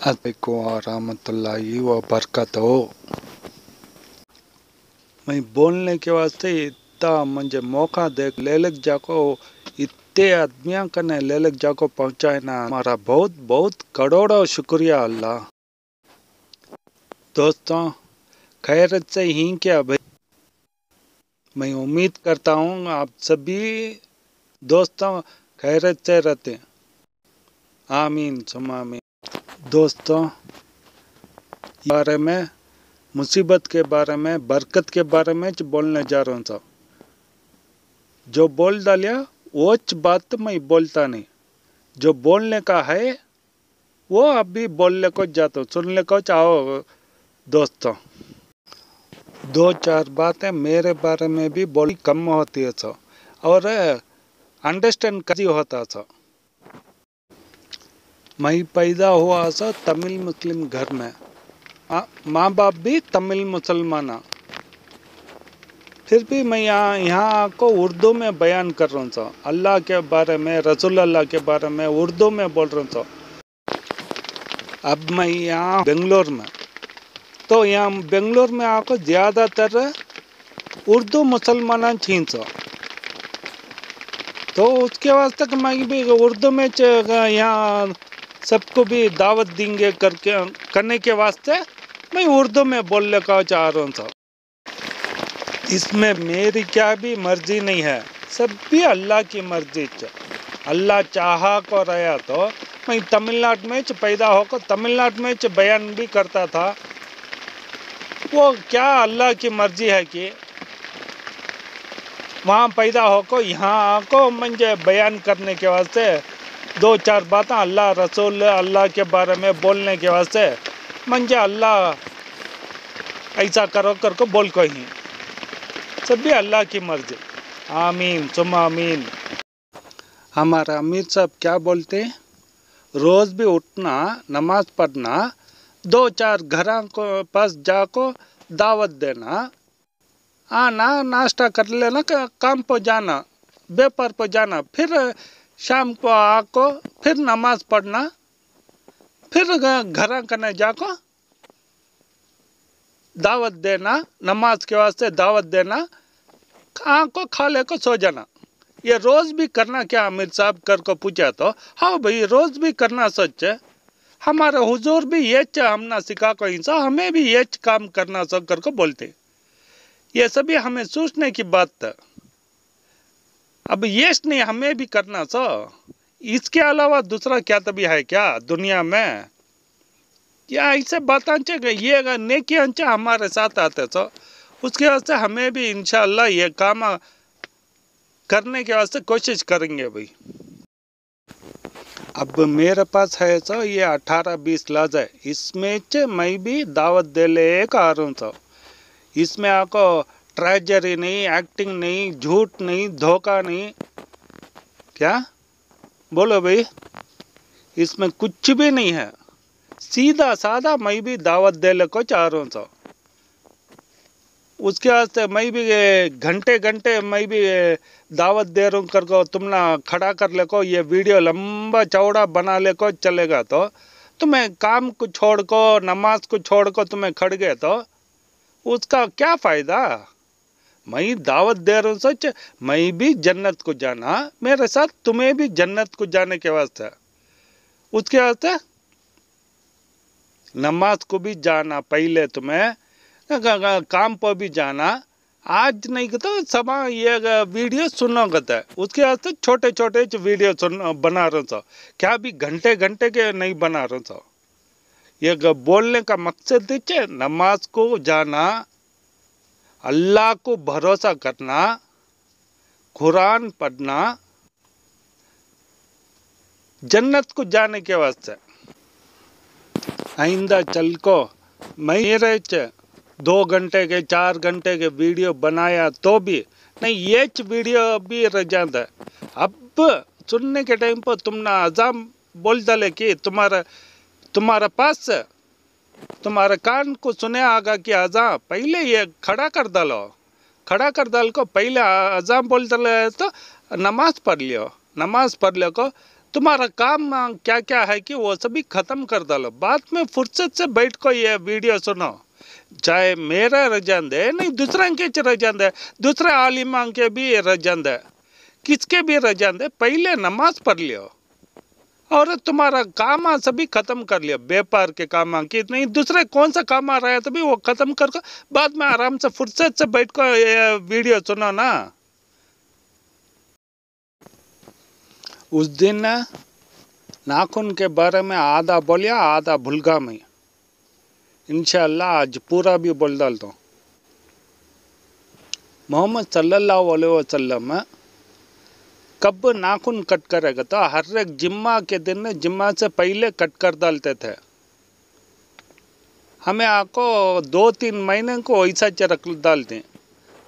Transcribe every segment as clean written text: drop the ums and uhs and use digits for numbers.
अस्सलामुअलैकुम वरहमतुल्लाहि व बरकातहू। मैं बोलने के वास्ते इतना मुझे मौका दे लेलक जाको इतने आदमियों कने लेलक जाको पहुँचाए ना, हमारा बहुत बहुत करोड़ों शुक्रिया अल्लाह। दोस्तों खैरत से ही क्या भाई, मैं उम्मीद करता हूँ आप सभी दोस्तों खैरत से रहते हैं। आमीन सुम आमीन। दोस्तों बारे में, मुसीबत के बारे में, बरकत के बारे में बोलने जा रहा हूँ साहब। जो बोल डालिया वो बात मैं बोलता नहीं, जो बोलने का है वो अभी बोलने को जाता हूँ, सुनने को चाहो। दोस्तों दो चार बातें मेरे बारे में भी बोली कम होती है सो, और अंडरस्टैंड कभी होता सो। मैं पैदा हुआ सो तमिल मुस्लिम घर में, माँ बाप भी तमिल मुसलमान। फिर भी मैं यहाँ को उर्दू में बयान कर रहा हूँ। अल्लाह के बारे में, रसूल अल्लाह के बारे में उर्दू में बोल रहा हूँ। अब मैं यहाँ बेंगलोर में, तो यहाँ बेंगलोर में आको ज़्यादातर उर्दू मुसलमान छीन सो, तो उसके वास्ते मैं भी उर्दू में यहाँ सबको भी दावत देंगे करके करने के वास्ते मैं उर्दू में बोलने का चाह रहा हूँ। इसमें मेरी क्या भी मर्जी नहीं है, सब भी अल्लाह की मर्जी। अल्लाह चाहा को रहा तो मैं तमिलनाडु में पैदा होकर तमिलनाडु में बयान भी करता था। वो क्या अल्लाह की मर्जी है कि वहाँ पैदा होकर यहाँ आको मुझे बयान करने के वास्ते दो चार बातें अल्लाह रसूल अल्लाह के बारे में बोलने के वास्ते मुझे अल्लाह ऐसा करो करके बोल को ही सब भी अल्लाह की मर्जी। आमीन सुम आमीन। हमारा अमीर साहब क्या बोलते हैं, रोज़ भी उठना, नमाज पढ़ना, दो चार घरों को पास जाको दावत देना, आना नाश्ता कर लेना, काम पर जाना, व्यापार पर जाना, फिर शाम को आको फिर नमाज पढ़ना, फिर घर कने जाको दावत देना, नमाज के वास्ते दावत देना, आँख को खा ले को सो जाना। ये रोज़ भी करना क्या अमीर साहब कर को पूछा तो हाँ भाई रोज़ भी करना सच है। हमारे हुजूर भी ये हमना सिखा को इंसान, हमें भी ये काम करना सो कर को बोलते। ये सभी हमें सोचने की बात है। अब ये नहीं हमें भी करना सो, इसके अलावा दूसरा क्या तभी है क्या दुनिया में, या ऐसे बातें ये नेकी हमारे साथ आते तो उसके वास्ते हमें भी इंशाअल्लाह ये काम करने के वास्ते कोशिश करेंगे भाई। अब मेरे पास है तो ये 18-20 लाज है, इसमें मैं भी दावत दे ले आ रहा हूँ। इसमें आपको ट्रेजरी नहीं, एक्टिंग नहीं, झूठ नहीं, धोखा नहीं, क्या बोलो भाई, इसमें कुछ भी नहीं है। सीधा साधा मैं भी दावत देने को चाह रहा हूँ। उसके वास्ते मैं भी घंटे घंटे मैं भी दावत दे रहा हूँ करको तुम ना खड़ा कर ले को, ये वीडियो लंबा चौड़ा बना ले को चलेगा तो तुम्हें काम को छोड़ को, नमाज को छोड़ को तुम्हें खड़ गए तो उसका क्या फ़ायदा। मैं दावत दे रहा हूँ सच, मैं भी जन्नत को जाना, मेरे साथ तुम्हें भी जन्नत को जाने के वास्ते, उसके वास्ते नमाज को भी जाना, पहले तुम्हें काम पर भी जाना। आज नहीं तो सब ये वीडियो सुनोगे तो उसके वास्ते छोटे छोटे वीडियो बना रहा हूँ, क्या भी घंटे घंटे के नहीं बना रहा हूँ। ये बोलने का मकसद है नमाज को जाना, अल्लाह को भरोसा करना, कुरान पढ़ना, जन्नत को जाने के वास्ते। आइंदा चल को मेरे 2 घंटे के 4 घंटे के वीडियो बनाया तो भी नहीं, ये वीडियो भी रह जाता है। अब सुनने के टाइम पर तुम ना अजाम बोल डाले कि तुम्हारा पास तुम्हारे कान को सुने आगा कि अजाम, पहले ये खड़ा कर डालो, खड़ा कर डाल को पहले अजाम बोल डाले तो नमाज पढ़ लियो, नमाज पढ़ लो को तुम्हारा काम क्या क्या है कि वो सभी खत्म कर डालो, बाद में फुर्सत से बैठ को ये वीडियो सुनो। चाहे मेरा रजान दे नहीं, दूसरे के रजान दे, दूसरे आलिमा के भी रजान दे, किसके भी रजान दे, पहले नमाज पढ़ लियो और तुम्हारा काम सभी खत्म कर लिया। व्यापार के काम की नहीं, दूसरे कौन सा काम आ रहा है तभी वो खत्म कर बाद में आराम से फुर्सत से बैठ कर ये वीडियो सुनो ना। उस दिन नाखून के बारे में आधा बोलिया, आधा भूलगा मैं। इंशाअल्लाह आज पूरा भी बोल डालता हूँ। मोहम्मद सल्लल्लाहु अलैहि वसल्लम कब नाखून कट करेगा तो हर एक जिम्मा के दिन, जिम्मा से पहले कट कर डालते थे। हमें आपको 2-3 महीने को ऐसा रख डालते हैं,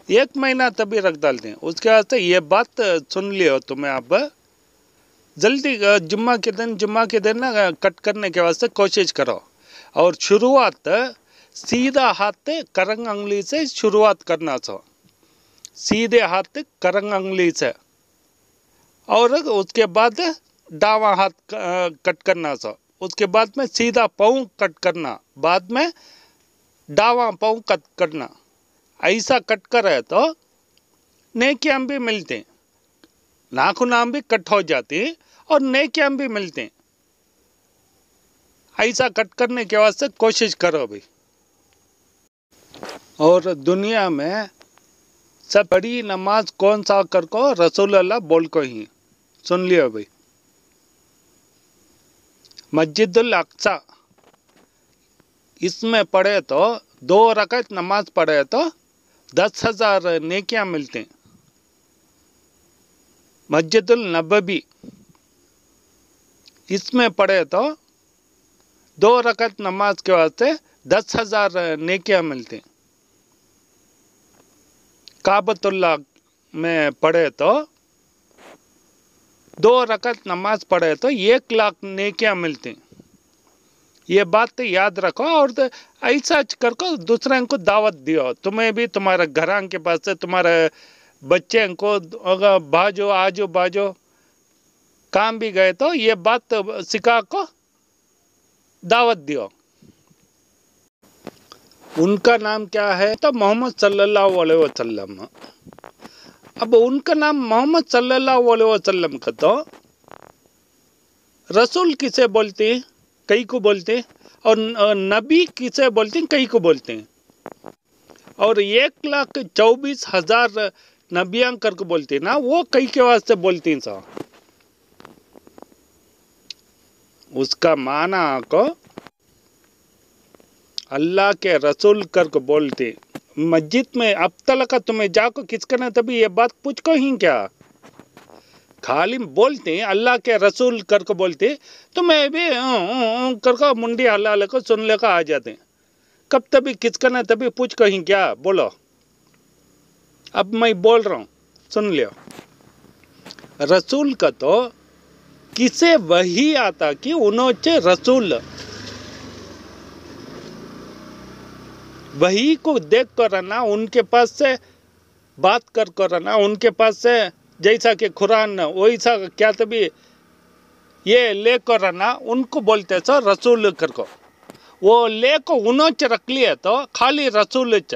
1 महीना तभी रख डालते हैं। उसके वास्ते ये बात सुन लियो तुम्हें। अब जल्दी जुम्मा के दिन ना कट करने के वास्ते कोशिश करो। और शुरुआत सीधा हाथ करंग अंगली से शुरुआत करना सो, सीधे हाथ करंग अंगली से, और उसके बाद दावा हाथ कट करना सो, उसके बाद में सीधा पाँव कट करना, बाद में दावा पाँव कट करना। ऐसा कट करे तो नेकियां भी मिलते, नाखून भी कट हो जाती और नेकियां भी मिलते। ऐसा कट करने के वास्ते कोशिश करो भाई। और दुनिया में सब बड़ी नमाज कौन सा कर को, रसूल अल्लाह बोल को ही सुन लियो भाई। मस्जिदुल अक्सा, इसमें पढ़े तो 2 रकात नमाज पढ़े तो 10,000 नेकियां मिलते। मस्जिदुल नबवी, इसमें पढ़े तो 2 रकात नमाज के वास्ते 10,000 नेकियां मिलते। काबतुल्लाह में पढ़े तो 2 रकात नमाज पढ़े तो 1 लाख नेकियां मिलती। ये बात याद रखो और ऐसा करको दूसरे को दावत दियो। तुम्हें भी तुम्हारे घर के पास से तुम्हारे बच्चे को अगर बाजो आजो बाजो काम भी गए तो ये बात सिखा को दावत दियो। उनका नाम क्या है तो मोहम्मद सल्लल्लाहु अलैहि वसल्लम। अब उनका नाम मोहम्मद सल्लल्लाहु अलैहि वसल्लम का तो रसूल किसे बोलते हैं, कई को बोलते हैं, और नबी किसे बोलते हैं, कई को बोलते हैं। और 1,24,000 नबियां करके बोलते हैं ना, वो कई के वास्ते बोलते हैं सा। उसका माना को अल्लाह के रसूल करके बोलते। मस्जिद में अब तक तुम्हें जाको किसका ना तभी ये बात पूछ को ही क्या, खाली बोलते हैं अल्लाह के रसूल करके बोलते, तो मैं भी करके मुंडी हल्ला लेकर सुन लेकर आ जाते। कब तभी किसका ना तभी पूछ को ही क्या बोलो। अब मैं बोल रहा हूँ सुन लियो। रसूल का तो किसे वही आता कि उन्होंने रसूल वही को देख कर रहना, उनके पास से बात कर रहना, उनके पास से जैसा कि कुरान वैसा क्या तभी ये लेकर रहना, उनको बोलते सो रसूल कर को। वो ले को उन्होंने रख लिया तो खाली रसूल च,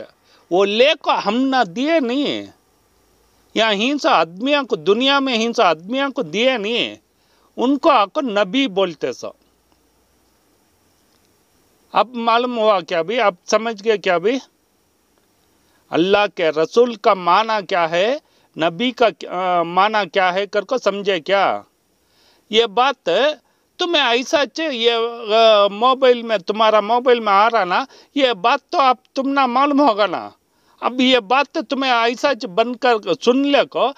वो ले को हम ना दिए नहीं है। यहाँ हिंसा आदमियों को, दुनिया में हिंसा आदमियों को दिए नहीं है, उनको आको नबी बोलते सो। अब मालूम हुआ क्या भी, अब समझ गए क्या भी, अल्लाह के रसूल का माना क्या है, नबी का माना क्या है कर को समझे क्या। ये बात तुम्हें ऐसा ये मोबाइल में, तुम्हारा मोबाइल में आ रहा ना, ये बात तो अब तुम ना मालूम होगा ना। अब ये बात तुम्हें ऐसा बंद कर सुन ले को,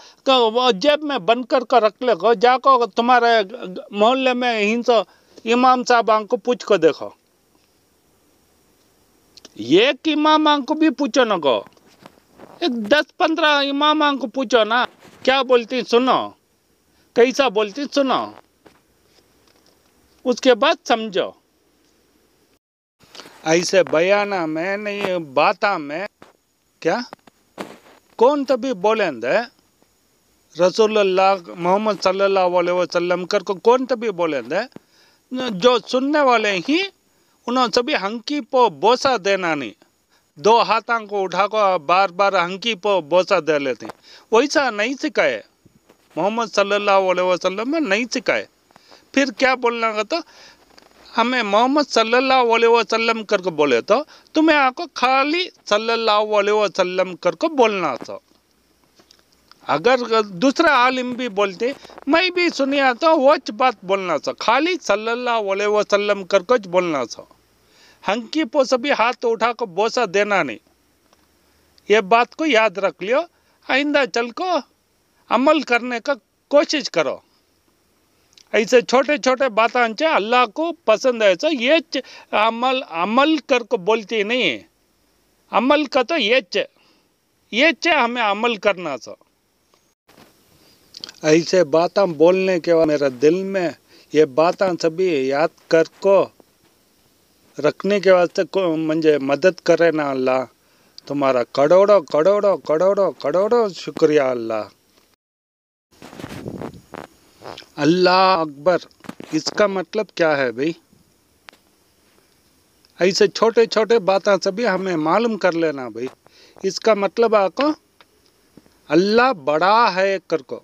जेब में बंद कर रख ले को, जाको तुम्हारे मोहल्ले में हिंसा इमाम साहब को पूछ को देखो। एक इमाम को भी पूछो ना को, एक 10-15 इमाम को पूछो ना, क्या बोलती सुनो, कैसा बोलती सुनो, उसके बाद समझो। ऐसे बयाना में नहीं, बाता में क्या कौन तभी बोलेंगे रसूलुल्लाह मोहम्मद सल्लल्लाहु अलैहि वसल्लम कर को कौन तभी बोले थे, जो सुनने वाले ही उन्होंने सभी हंकी पो बोसा देना नहीं, दो हाथों को उठा को बार बार हंकी पो बोसा दे लेते, वैसा नहीं सिखाए मोहम्मद सल्लल्लाहु अलैहि वसल्लम में, नहीं सिखाए। फिर क्या बोलना का, तो हमें मोहम्मद सल्लल्लाहु अलैहि वसल्लम करके बोले तो तुम्हें आको खाली सल्लल्लाहु अलैहि वसल्लम करके बोलना था। अगर दूसरा आलिम भी बोलते मैं भी सुनिया तो वो बात बोलना था, खाली सल्लल्लाहु अलैहि वसल्लम करके बोलना था। हंकी पो सभी हाथ उठा को बोसा देना नहीं, ये बात को याद रख लियो। आइंदा चल को अमल करने का कोशिश करो। ऐसे छोटे छोटे बातें अल्लाह को पसंद है, सो ये अमल अमल कर को बोलती नहीं है, अमल का तो ये हमें अमल करना था। ऐसे बातें बोलने के बाद मेरा दिल में ये बातें सभी याद कर को रखने के वास्ते को मुझे मदद करे ना अल्लाह, तुम्हारा करोड़ों करोड़ों करोड़ों करोड़ों शुक्रिया अल्लाह। अल्लाह अकबर, इसका मतलब क्या है भाई? ऐसे छोटे छोटे बातें सभी हमें मालूम कर लेना भाई। इसका मतलब आपको अल्लाह बड़ा है कर को,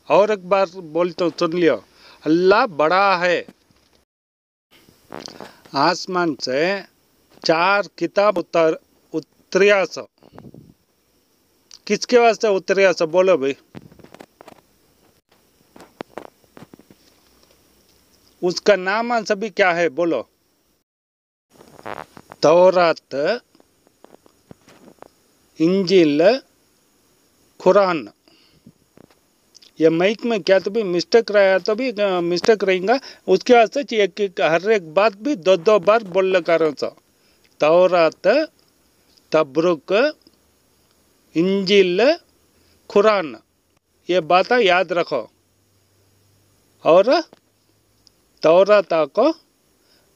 और एक बार बोलते हो सुन लियो, अल्लाह बड़ा है। आसमान से 4 किताब उतरिया सो, किसके वास्ते उतरिया सो बोलो भाई? उसका नाम सभी क्या है बोलो? तौरात, इंजील, कुरान। ये माइक में क्या तो भी मिस्टेक रहा तो भी मिस्टेक रहेगा, उसके वास्ते हर एक बात भी 2 बार बोल करो। तौरात, तब्रुक, इंजील, कुरान, ये बातें याद रखो। और तौरात को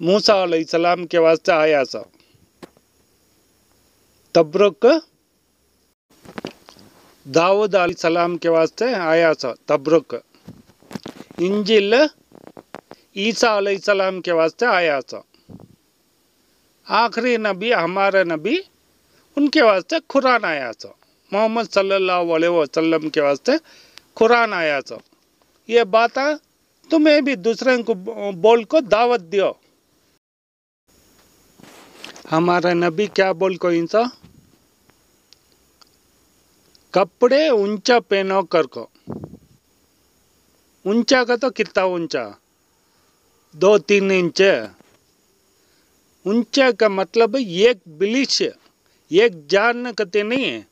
मूसा अलैहिस्सलाम के वास्ते आया सा, तब्रुक दाऊद अलैहिस्सलाम के वास्ते आया सा तब्रुक, इंजील ईसा अलैहिस्सलाम के वास्ते आया सा, आखिरी नबी हमारे नबी उनके वास्ते कुरान आया सा, मोहम्मद सल्लल्लाहु अलैहि वसल्लम के वास्ते कुरान आया सा। ये बातें तुम्हें भी दूसरे को बोल को दावत दियो। हमारा नबी क्या बोल को इंसा, कपड़े ऊंचा पहनो कर को। ऊंचा का तो कितना ऊंचा, 2-3 इंच। ऊंचा का मतलब एक बिलिश, एक जान कते नहीं है,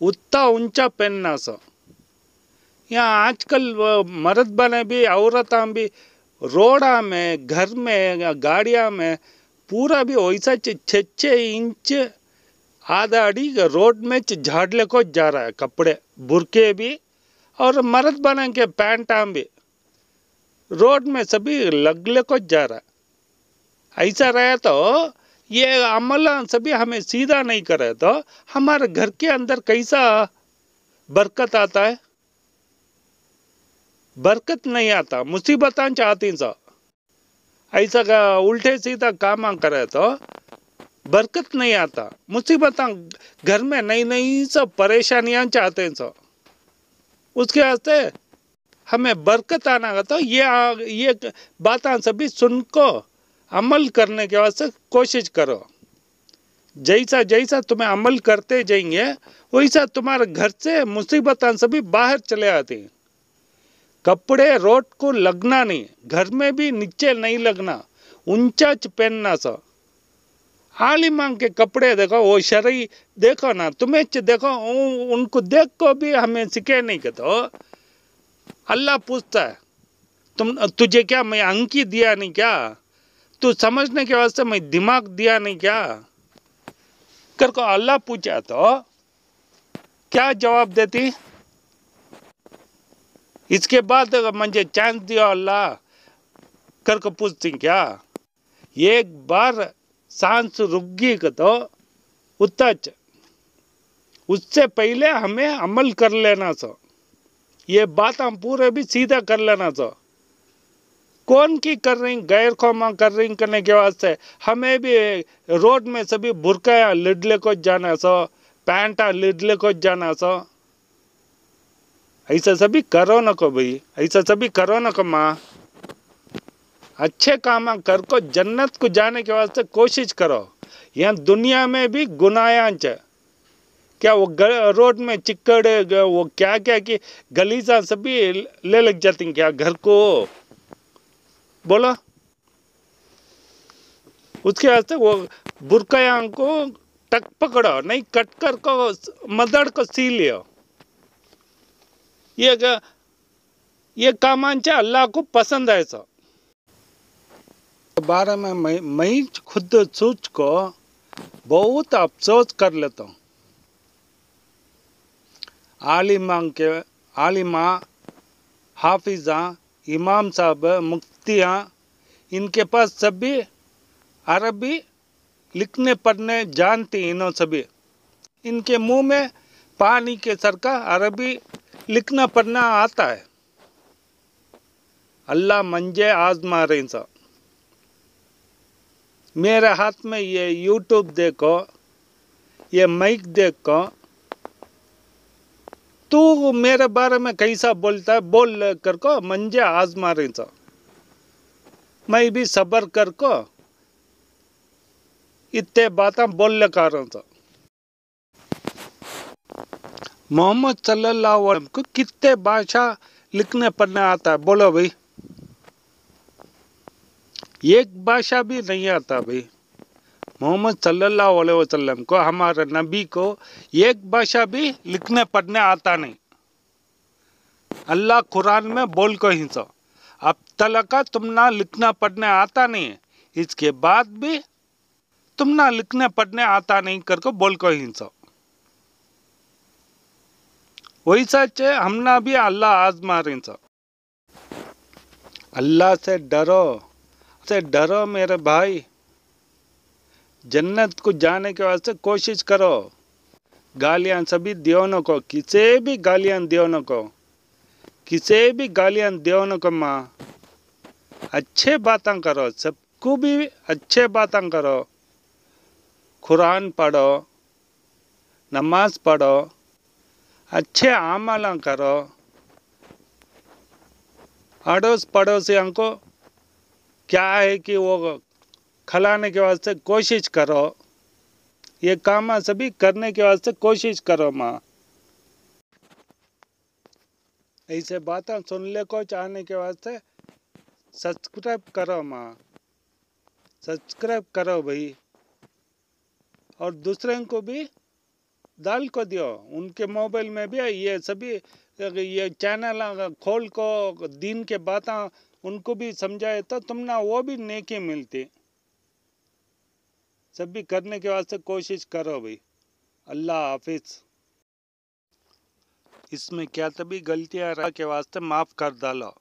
उतना ऊंचा पहनना सा। यहाँ आजकल मर्द बने भी औरतां भी रोड़ा में, घर में, गाड़िया में पूरा भी वैसा 6-6 इंच आधा अड़ी रोड में झाड़ले को जा रहा है, कपड़े बुरके भी और मर्द बने के पैंटा भी रोड में सभी लगले को जा रहा है। ऐसा रहे तो ये अमल सभी हमें सीधा नहीं करे तो हमारे घर के अंदर कैसा बरकत आता है? बरकत नहीं आता, मुसीबतां चाहती सा। ऐसा का उल्टे सीधा काम करे तो बरकत नहीं आता, मुसीबतां घर में नई नई सब परेशानियां चाहते हैं सब। उसके वास्ते हमें बरकत आना का तो ये बातें सभी सुन को अमल करने के वास्ते कोशिश करो। जैसा जैसा तुम्हें अमल करते जाएंगे वैसा तुम्हारे घर से मुसीबतां सभी बाहर चले आती हैं। कपड़े रोड को लगना नहीं, घर में भी नीचे नहीं लगना, ऊंचा पहनना सा। आलिमां के कपड़े देखो, वो शरई देखो ना, तुम्हें देखो, उनको देख को भी हमें सिखे नहीं के तो अल्लाह पूछता है तुझे क्या मैं अंकी दिया नहीं क्या, तू समझने के वास्ते मैं दिमाग दिया नहीं क्या कर को अल्लाह पूछा तो क्या जवाब देती? इसके बाद मुझे चांस दिया अल्लाह कर को पूछती क्या? एक बार सांस रुक गई तो उतना उससे पहले हमें अमल कर लेना सा। ये बात हम पूरे भी सीधा कर लेना तो कौन की कर रही गैर कौमा कर रही करने के वास्ते हमें भी रोड में सभी बुरका लिडले को जाना सो पैंटा लिडले को जाना सो ऐसा सभी करो न को भाई ऐसा सभी करो न को माँ अच्छे काम कर को जन्नत को जाने के वास्ते कोशिश करो। यहाँ दुनिया में भी गुनायांच क्या वो रोड में चिक्कड़ वो क्या क्या की गलीचा सभी ले लग जाती क्या घर को बोलो उसके वास्ते वो बुरकाया को टक पकड़ो नहीं कट कर को मदड़ को सी लियो। ये कामांचा अल्लाह को पसंद है। सो बारे में मैं खुद सोच को बहुत अफसोस कर लेता हूँ। आलिमा हाफिजा इमाम साहब मुफ्तियाँ इनके पास सभी अरबी लिखने पढ़ने जानती इन्हों सभी इनके मुंह में पानी के सर का अरबी लिखना पढ़ना आता है। अल्लाह मंजे आजमा रहे सा मेरे हाथ में ये यूट्यूब देखो ये माइक देखो तू मेरे बारे में कैसा बोलता है बोल कर को मंजे आजमा रही सा मैं भी सबर कर को इतने बातें बोलने का रहा था। मोहम्मद सल्लल्लाहु अलैहि वसल्लम को कितने भाषा लिखने पढ़ने आता है बोलो भाई एक भाषा भी नहीं आता भाई। मोहम्मद सल्लल्लाहु अलैहि वसल्लम को हमारे नबी को एक भाषा भी लिखने पढ़ने आता नहीं। अल्लाह कुरान में बोल को ही सो अब तक तुम ना लिखना पढ़ने आता नहीं इसके बाद भी तुम ना लिखने पढ़ने आता नहीं करके बोल को ही सो वैसा चे हमना भी अल्लाह आजमा रही सो। अल्लाह से डरो मेरे भाई जन्नत को जाने के वास्ते कोशिश करो। गालियां सभी दियोनों को किसे भी गालियां दियोनों को किसे भी गालियां दियोनों को माँ अच्छे बातें करो सबको भी अच्छे बातें करो कुरान पढ़ो नमाज पढ़ो अच्छे आमल करो अड़ोस पड़ोसियों को क्या है कि वो खिलाने के वास्ते कोशिश करो। ये काम सभी करने के वास्ते कोशिश करो माँ। ऐसे बातें सुनने को चाहने के वास्ते सब्सक्राइब करो माँ सब्सक्राइब करो भाई और दूसरे को भी डाल को दियो उनके मोबाइल में भी ये सभी ये चैनल खोल को दिन के बातें उनको भी समझाए तो तुम ना वो भी नेकी मिलती सभी करने के वास्ते कोशिश करो भाई। अल्लाह हाफिज। इसमें क्या तभी गलतियां के वास्ते माफ़ कर डालो।